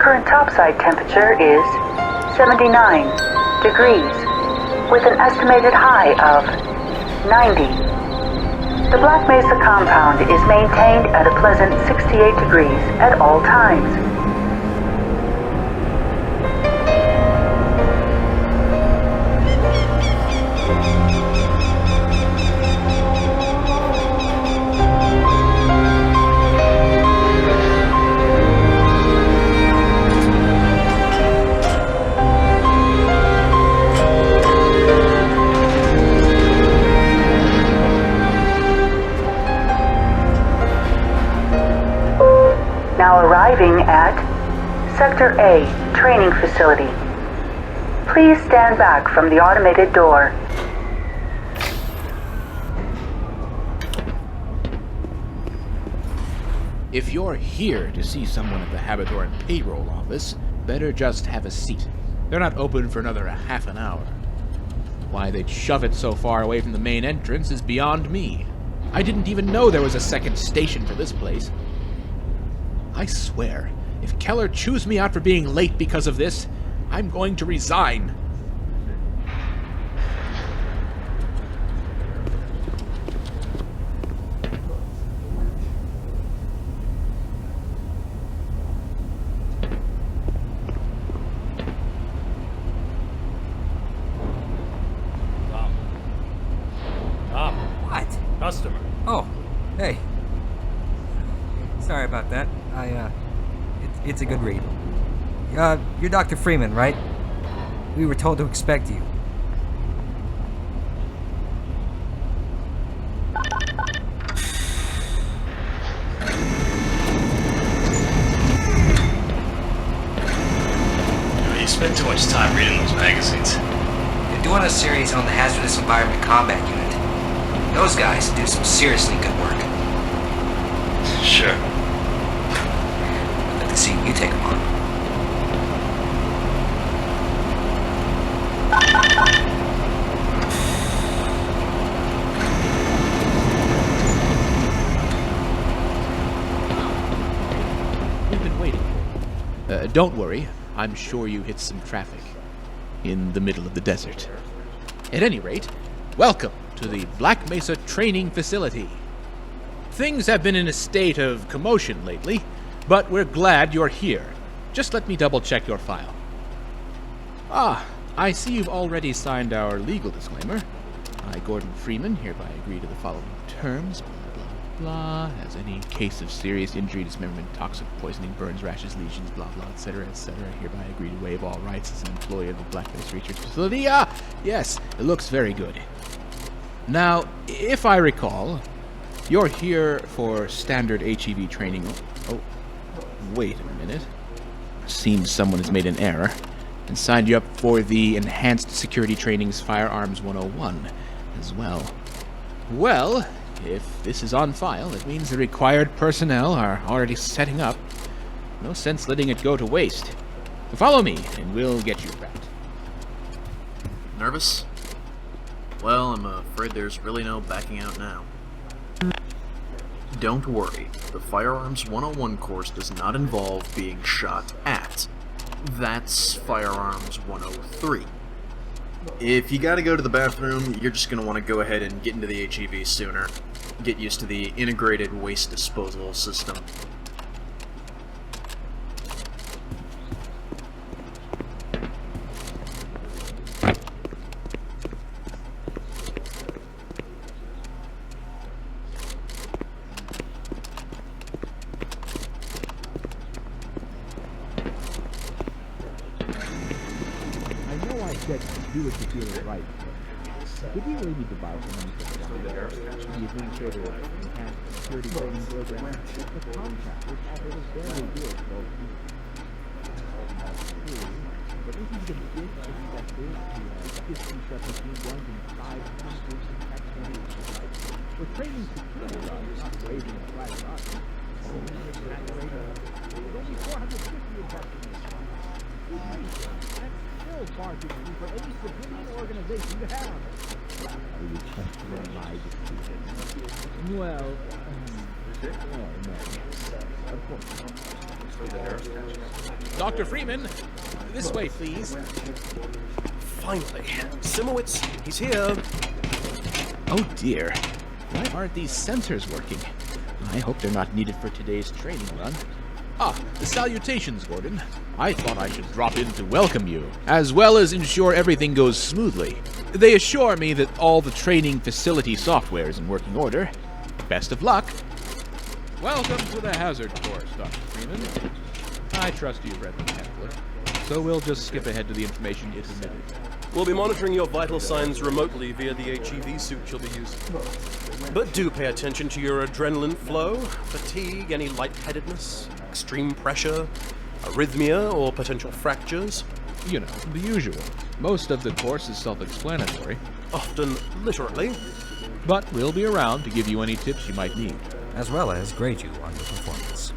current topside temperature is 79 degrees, with an estimated high of 90. The Black Mesa compound is maintained at a pleasant 68 degrees at all times. Now arriving at Sector A training facility. Please stand back from the automated door. If you're here to see someone at the Habitoran payroll office, better just have a seat. They're not open for another half an hour. Why they'd shove it so far away from the main entrance is beyond me. I didn't even know there was a second station for this place. I swear, if Keller chews me out for being late because of this, I'm going to resign. Tom. What? Customer. Oh, hey. Sorry about that. It's a good read. You're Dr. Freeman, right? We were told to expect you. You spend too much time reading those magazines. They're doing a series on the Hazardous Environment Combat Unit. Those guys do some seriously good work. Sure. I'd like to see you take them on. We've been waiting for you. Don't worry, I'm sure you hit some traffic in the middle of the desert. At any rate, welcome to the Black Mesa Training Facility. Things have been in a state of commotion lately, but we're glad you're here. Just let me double-check your file. Ah, I see you've already signed our legal disclaimer. I, Gordon Freeman, hereby agree to the following terms. Blah, blah, blah. As any case of serious injury, dismemberment, toxic poisoning, burns, rashes, lesions, blah, blah, etc., etc., hereby agree to waive all rights as an employee of the Black Mesa Research Facility. Ah, yes, it looks very good. Now, if I recall, you're here for standard HEV training. Oh, wait a minute. Seems someone has made an error and signed you up for the Enhanced Security Training's Firearms 101 as well. Well, if this is on file, it means the required personnel are already setting up. No sense letting it go to waste. So follow me, and we'll get you prepped. Nervous? Well, I'm afraid there's really no backing out now. Don't worry, the Firearms 101 course does not involve being shot at. That's Firearms 103. If you gotta go to the bathroom, you're just gonna want to go ahead and get into the HEV sooner. Get used to the integrated waste disposal system. Do what you feel is right. Did you really need to buy something from the administrator of the Enhanced Security Training Program? The contract was offered as very good, so but this is the big perspective to 50 submachine guns and 500 X-28. We're training security guns, not raising a flag gun. There's only 450 indoctrinations. Still far too many for any civilian organization to have. We would trust their lives. Well, no. Of course. Dr. Freeman, this way, please. Finally. Simowitz, he's here. Oh dear. Why aren't these sensors working? I hope they're not needed for today's training run. Ah, the salutations, Gordon. I thought I should drop in to welcome you, as well as ensure everything goes smoothly. They assure me that all the training facility software is in working order. Best of luck. Welcome to the hazard course, Dr. Freeman. I trust you've read the pamphlet, so we'll just skip ahead to the information it omitted. We'll be monitoring your vital signs remotely via the HEV suit you'll be using. But do pay attention to your adrenaline flow, fatigue, any lightheadedness, extreme pressure, arrhythmia, or potential fractures. You know, the usual. Most of the course is self-explanatory, Often literally. but we'll be around to give you any tips you might need. as well as grade you on your performance.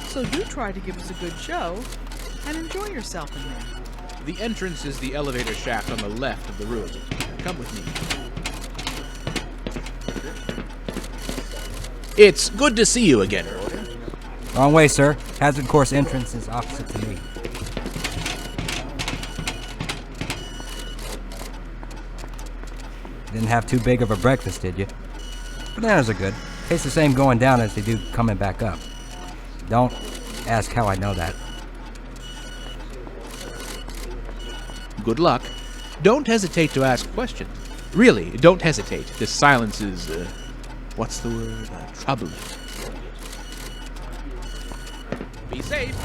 So do try to give us a good show and enjoy yourself in there. The entrance is the elevator shaft on the left of the room. Come with me. It's good to see you again, Gordon. Wrong way, sir. Hazard course entrance is opposite to me. Didn't have too big of a breakfast, did you? Bananas are good. Tastes the same going down as they do coming back up. Don't ask how I know that. Good luck. Don't hesitate to ask questions. Really, don't hesitate. This silence is, what's the word? Troubling. Be safe.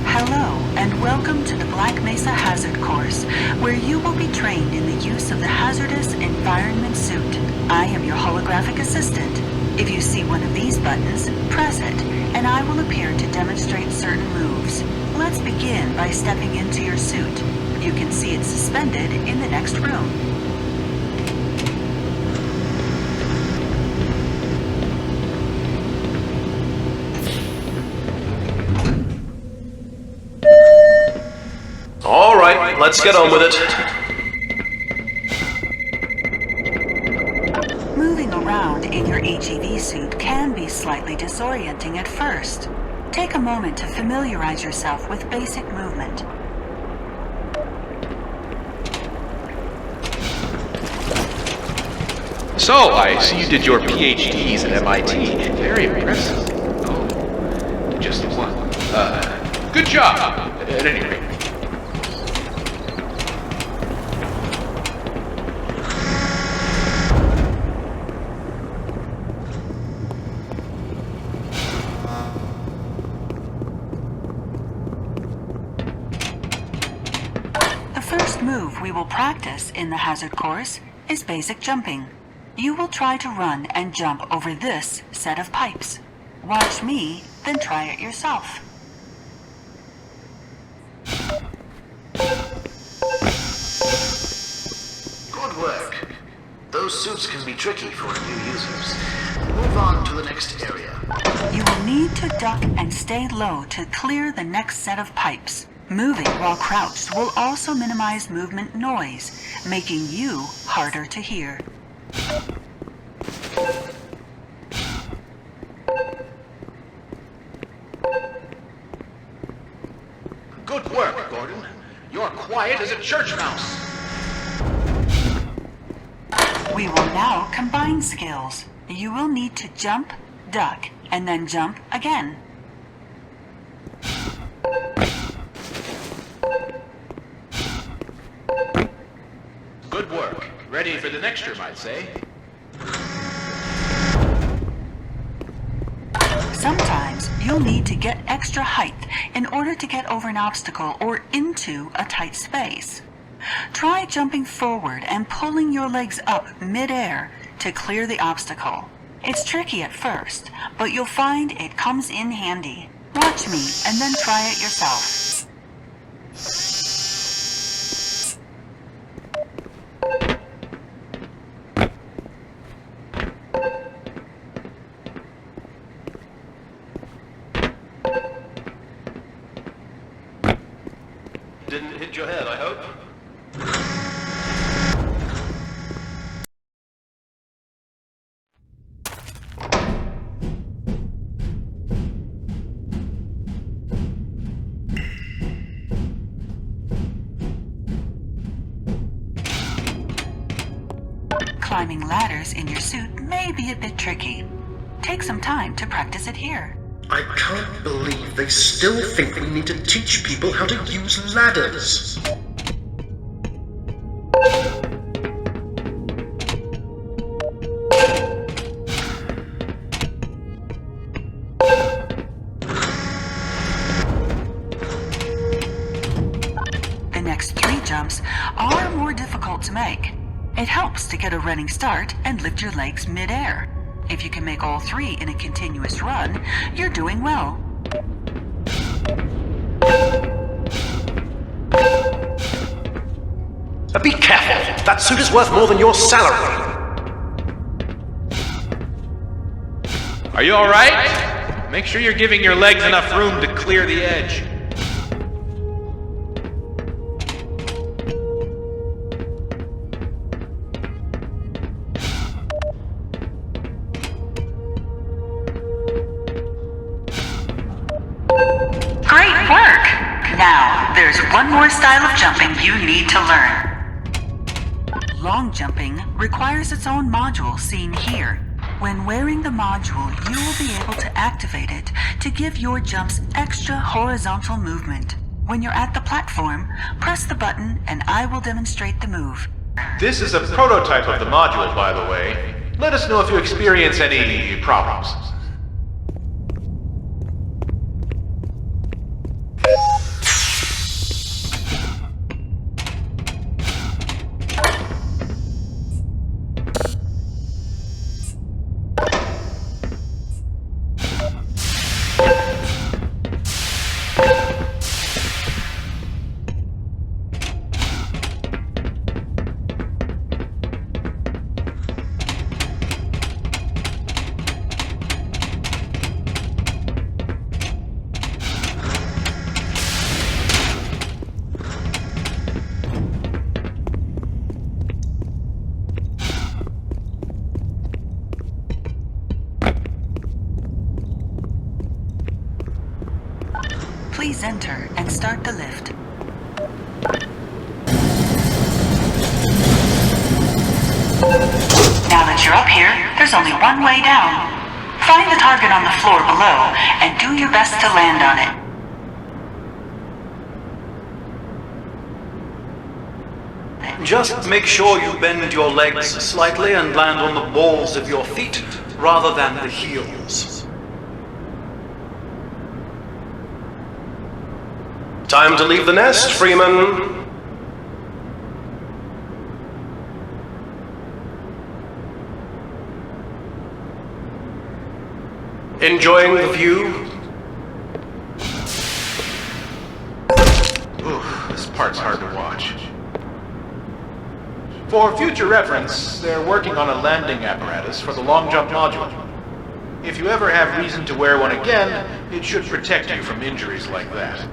Hello, and welcome to the Black Mesa Hazard Course, where you will be trained in the use of the hazardous environment suit. I am your holographic assistant. If you see one of these buttons, press it, and I will appear to demonstrate certain moves. Let's begin by stepping into your suit. You can see it suspended in the next room. All right, let's get on with it. Moving around in your HEV suit can be slightly disorienting at first. Take a moment to familiarize yourself with basic movement. So, I see you did your PhDs at MIT. Very impressive. Oh, just one. Good job, at any rate. The first move we will practice in the hazard course is basic jumping. You will try to run and jump over this set of pipes. Watch me, then try it yourself. Good work. Those suits can be tricky for new users. Move on to the next area. You will need to duck and stay low to clear the next set of pipes. Moving while crouched will also minimize movement noise, making you harder to hear. Good work, Gordon. You're quiet as a church mouse. We will now combine skills. You will need to jump, duck, and then jump again. Good work. Ready for the next room, I'd say. Sometimes you'll need to get extra height in order to get over an obstacle or into a tight space. Try jumping forward and pulling your legs up mid-air to clear the obstacle. It's tricky at first, but you'll find it comes in handy. Watch me and then try it yourself. Climbing ladders in your suit may be a bit tricky. Take some time to practice it here. I can't believe they still think we need to teach people how to use ladders. The next 3 jumps are more difficult to make. It helps to get a running start and lift your legs mid-air. If you can make all 3 in a continuous run, you're doing well. Be careful! That suit is worth more than your salary! Are you alright? Make sure you're giving your legs enough room to clear the edge. Great work! Now, there's one more style of jumping you need to learn. Long jumping requires its own module seen here. When wearing the module, you will be able to activate it to give your jumps extra horizontal movement. When you're at the platform, press the button and I will demonstrate the move. This is a prototype of the module, by the way. Let us know if you experience any problems. Please enter and start the lift. Now that you're up here, there's only one way down. Find the target on the floor below and do your best to land on it. Just make sure you bend your legs slightly and land on the balls of your feet rather than the heels. Time to leave the nest, Freeman. Enjoying the view? Ooh, this part's hard to watch. For future reference, they're working on a landing apparatus for the long jump module. If you ever have reason to wear one again, it should protect you from injuries like that.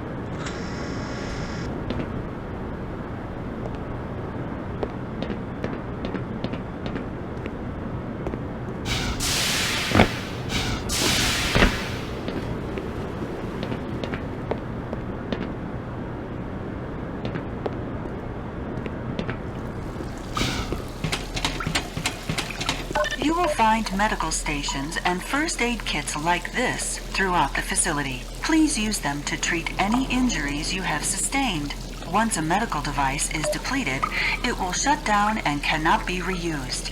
You will find medical stations and first aid kits like this throughout the facility. Please use them to treat any injuries you have sustained. Once a medical device is depleted, it will shut down and cannot be reused.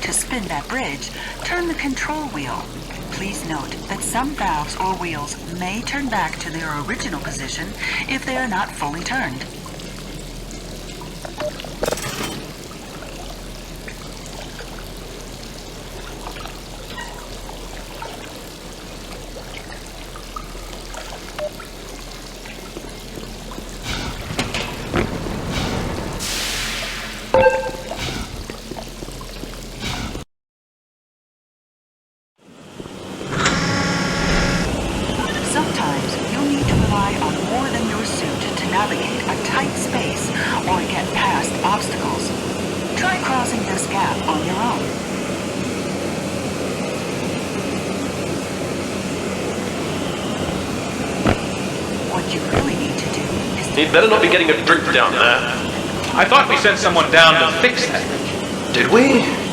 To spin that bridge, turn the control wheel. Please note that some valves or wheels may turn back to their original position if they are not fully turned. Sometimes you'll need to rely on more than your suit to navigate a He'd better not be getting a drink down there. I thought we sent someone down to fix that. Did we?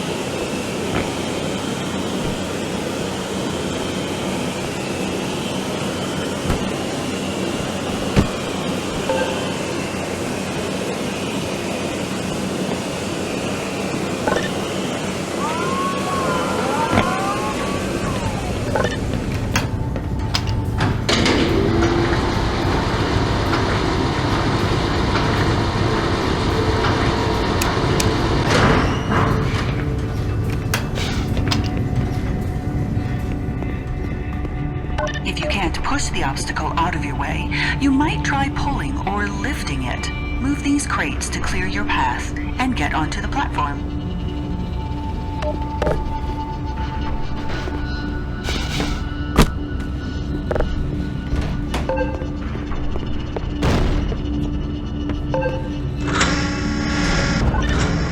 If you can't push the obstacle out of your way, you might try pulling or lifting it. Move these crates to clear your path and get onto the platform.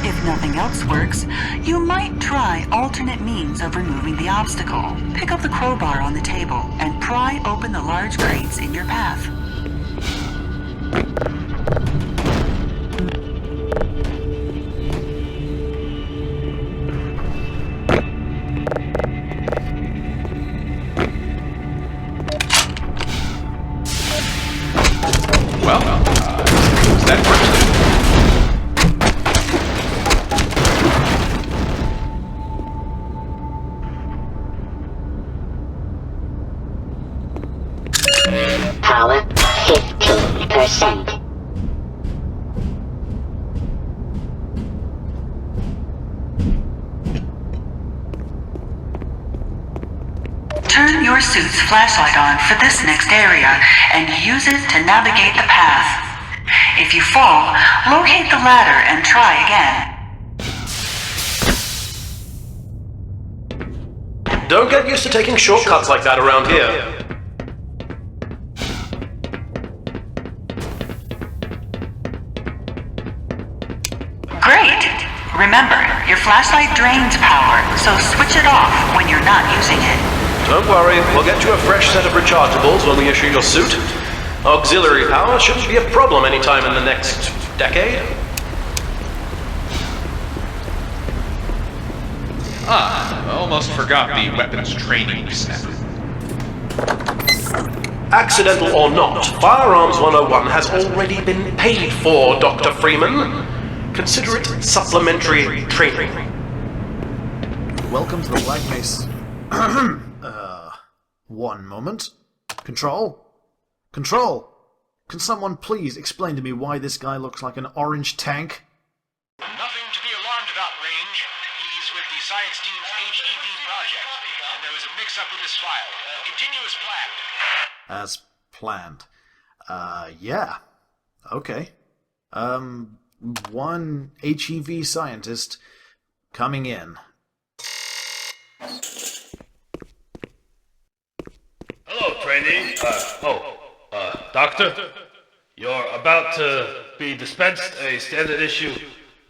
If nothing else works, you might try alternate means of removing the obstacle. Pick up the crowbar on the table and pry open the large crates in your path. Well, what's that first? Power 15%. Turn your suit's flashlight on for this next area and use it to navigate the path. If you fall, locate the ladder and try again. Don't get used to taking shortcuts like that around here. Great! Remember, your flashlight drains power, so switch it off when you're not using it. Don't worry, we'll get you a fresh set of rechargeables when we issue your suit. Auxiliary power shouldn't be a problem anytime in the next decade. I almost forgot the weapons training step. Accidental or not, Firearms 101 has already been paid for, Dr. Freeman. Consider it supplementary training. Welcome to the Black Mesa. One moment. Control? Control! Can someone please explain to me why this guy looks like an orange tank? Nothing to be alarmed about, Range. He's with the science team's HEV project, and there was a mix-up with his file. Continue as planned. As planned. Yeah. Okay. One HEV scientist coming in. Hello, trainee. Doctor. You're about to be dispensed a standard issue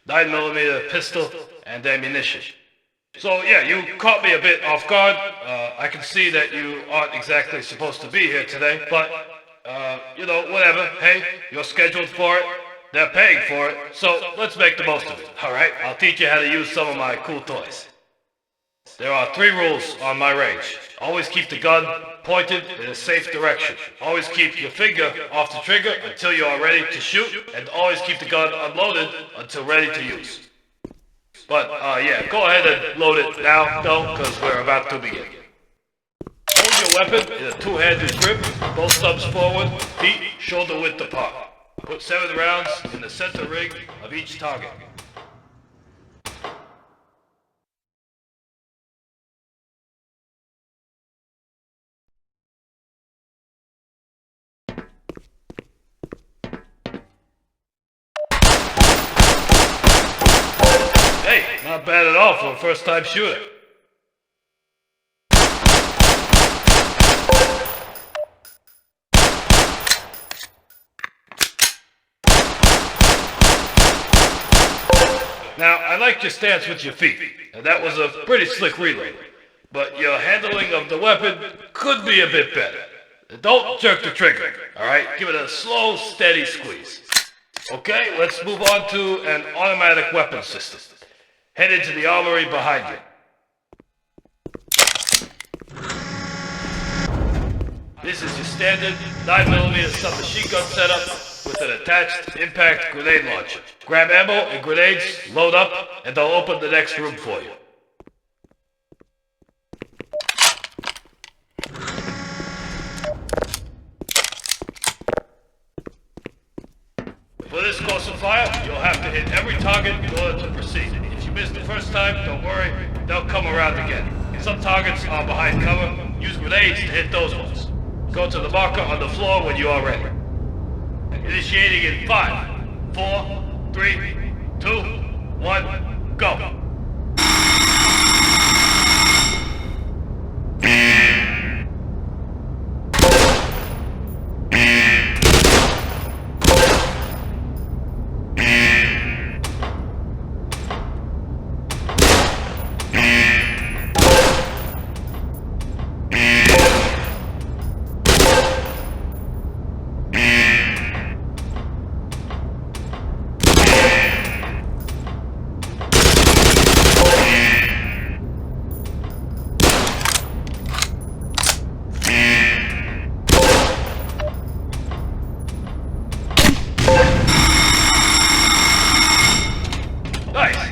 9mm pistol and ammunition. So yeah, you caught me a bit off guard. I can see that you aren't exactly supposed to be here today, but whatever. Hey, you're scheduled for it. They're paying for it, so let's make the most of it. Alright, I'll teach you how to use some of my cool toys. There are 3 rules on my range. Always keep the gun pointed in a safe direction. Always keep your finger off the trigger until you are ready to shoot, and always keep the gun unloaded until ready to use. But, yeah, go ahead and load it now, though, because we're about to begin. Hold your weapon in a 2-handed grip, both thumbs forward, feet shoulder width apart. Put 7 rounds in the center ring of each target. Hey, not bad at all for a first-time shooter. Now, I like your stance with your feet, and that was a pretty slick reload. But your handling of the weapon could be a bit better. Don't jerk the trigger, alright? Give it a slow, steady squeeze. Okay, let's move on to an automatic weapon system. Head into the armory behind you. This is your standard 9mm submachine gun setup with an attached impact grenade launcher. Grab ammo and grenades, load up, and they'll open the next room for you. For this course of fire, you'll have to hit every target in order to proceed. If you miss the first time, don't worry, they'll come around again. Some targets are behind cover. Use grenades to hit those ones. Go to the marker on the floor when you are ready. Initiating in 5, 4, 3, 2, 1, go.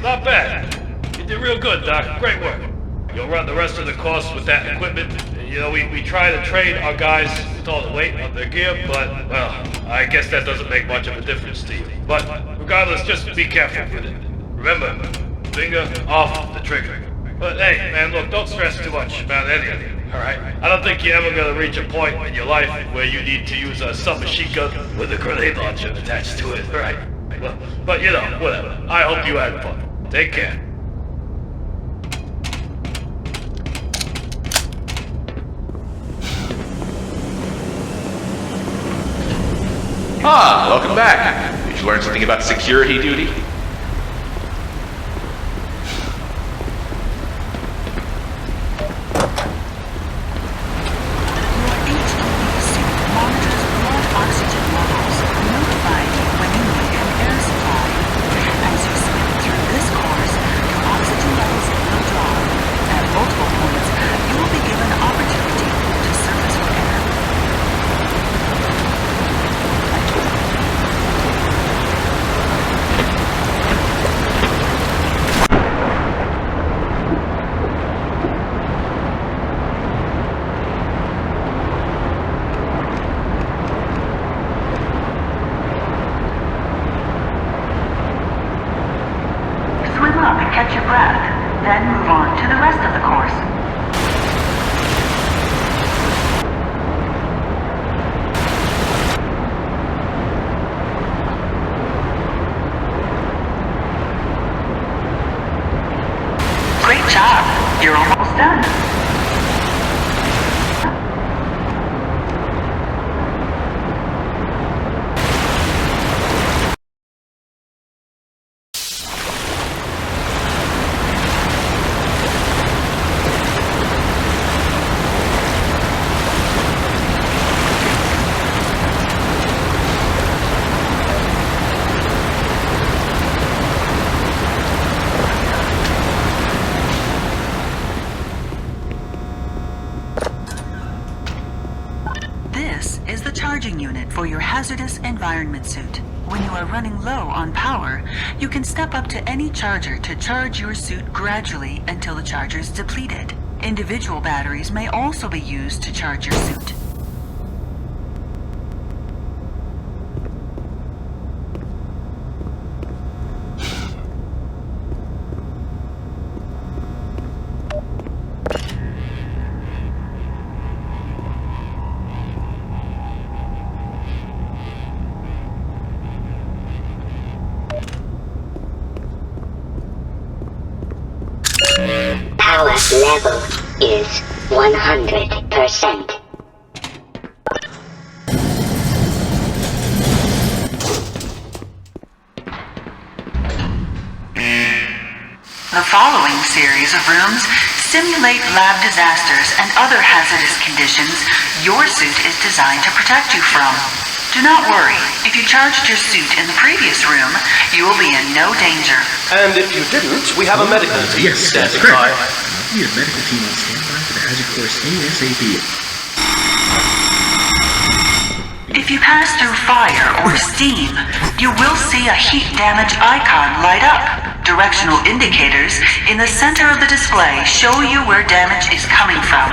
Not bad. You did real good, Doc. Great work. You'll run the rest of the course with that equipment. You know, we try to train our guys with all the weight of their gear, but, well, I guess that doesn't make much of a difference to you. But, regardless, just be careful with it. Remember, finger off the trigger. But, hey, man, look, don't stress too much about anything, alright? I don't think you're ever gonna reach a point in your life where you need to use a submachine gun with a grenade launcher attached to it, right? Well, but, you know, whatever. I hope you had fun. Take care. Ah, welcome back. Did you learn something about security duty? Catch your breath, then move on to the rest of the course. Great job. You're almost done. Unit for your hazardous environment suit. When you are running low on power, you can step up to any charger to charge your suit gradually until the charger is depleted. Individual batteries may also be used to charge your suit. Power level is 100%. The following series of rooms simulate lab disasters and other hazardous conditions your suit is designed to protect you from. Do not worry. If you charged your suit in the previous room, you will be in no danger. And if you didn't, we have a medical team standing by. We have a medical team on standby for the hazard course ASAP. If you pass through fire or steam, you will see a heat damage icon light up. Directional indicators in the center of the display show you where damage is coming from.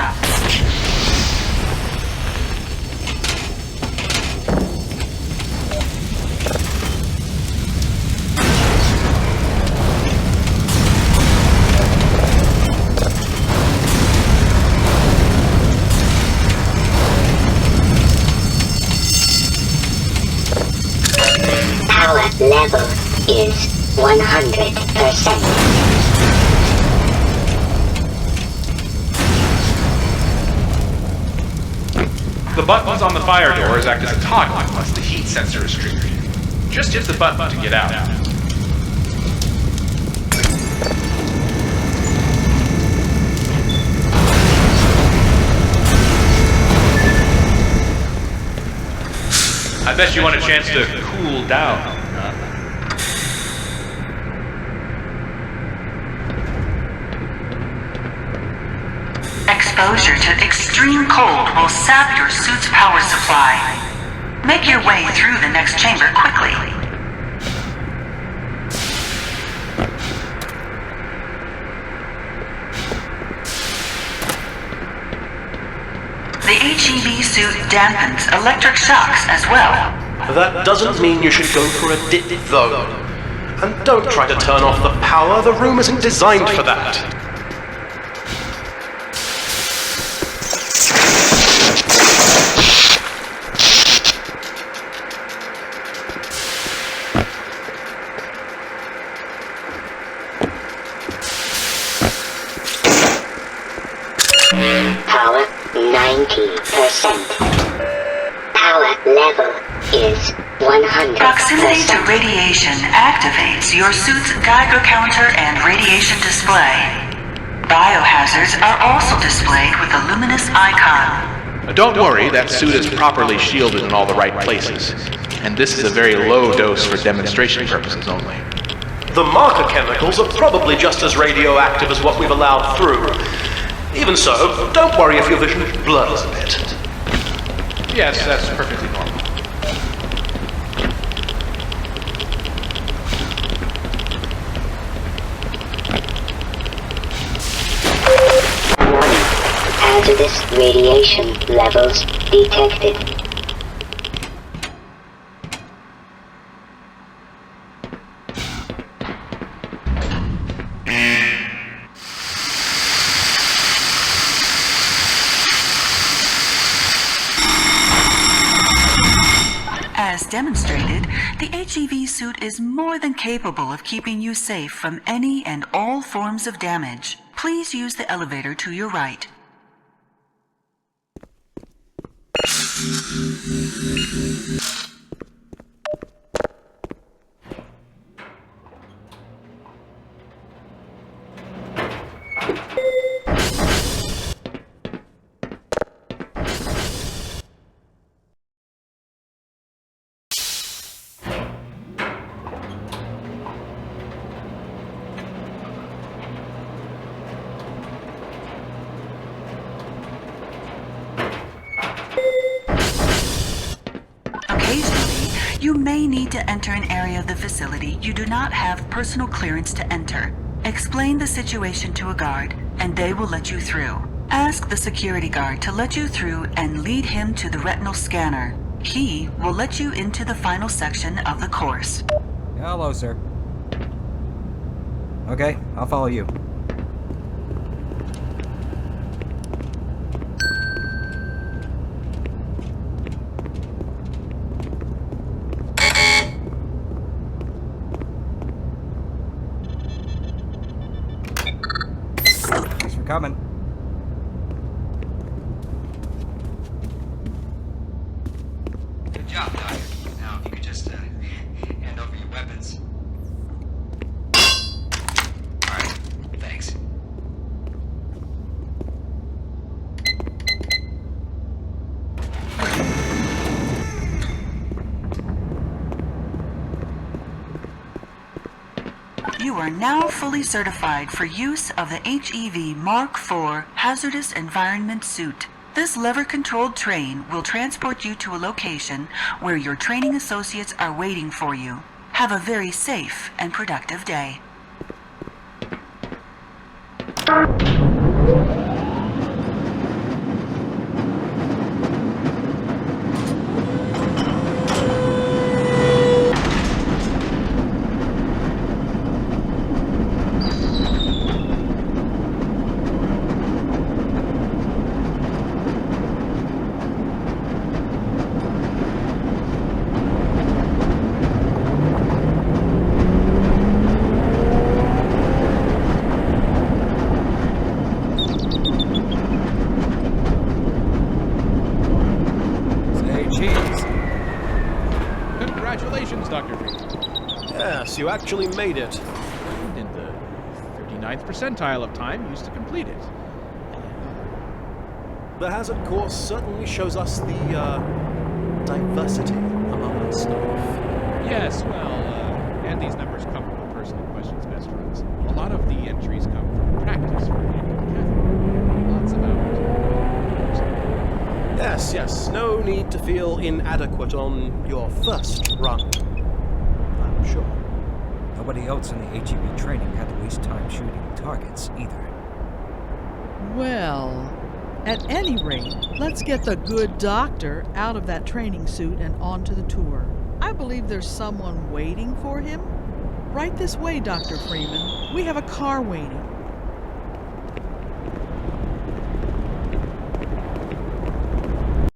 Power level is 100%. The buttons on the fire doors act as a toggle once the heat sensor is triggered. Just hit the button to get out. I bet you want a chance to cool down, huh? Exposure to extreme cold will sap your suit's power supply. Make your way through the next chamber quickly. The HEV suit dampens electric shocks as well. That doesn't mean you should go for a dip, though. And don't try to turn off the power. The room isn't designed for that. Power 90%. Power level is 100%. Proximity to radiation activates your suit's Geiger counter and radiation display. Biohazards are also displayed with a luminous icon. Don't worry, that suit is properly shielded in all the right places. And this is a very low dose for demonstration purposes only. The marker chemicals are probably just as radioactive as what we've allowed through. Even so, don't worry if your vision blurs a bit. Yes, that's perfectly normal. Hazardous radiation levels detected. As demonstrated, the HEV suit is more than capable of keeping you safe from any and all forms of damage. Please use the elevator to your right. Occasionally, you may need to enter an area of the facility you do not have personal clearance to enter. Explain the situation to a guard, and they will let you through. Ask the security guard to let you through and lead him to the retinal scanner. He will let you into the final section of the course. Hello, sir. Okay, I'll follow you. Thanks for coming. Good job, Doctor. Now, if you could just hand over your weapons. Alright, thanks. You are now fully certified for use of the HEV Mark IV Hazardous Environment Suit. This lever-controlled train will transport you to a location where your training associates are waiting for you. Have a very safe and productive day. Congratulations, Dr. Freeman. Yes, you actually made it. In the 39th percentile of time used to complete it. The hazard course certainly shows us the, diversity among our staff. Yes, well, and these numbers come from the person in question's best friends. A lot of the entries come from practice for Catherine. Lots of hours. Yes, no need to feel inadequate on your first run. I'm sure. Nobody else in the HEB training had to waste time shooting targets, either. Well, at any rate, let's get the good doctor out of that training suit and onto the tour. I believe there's someone waiting for him. Right this way, Dr. Freeman. We have a car waiting.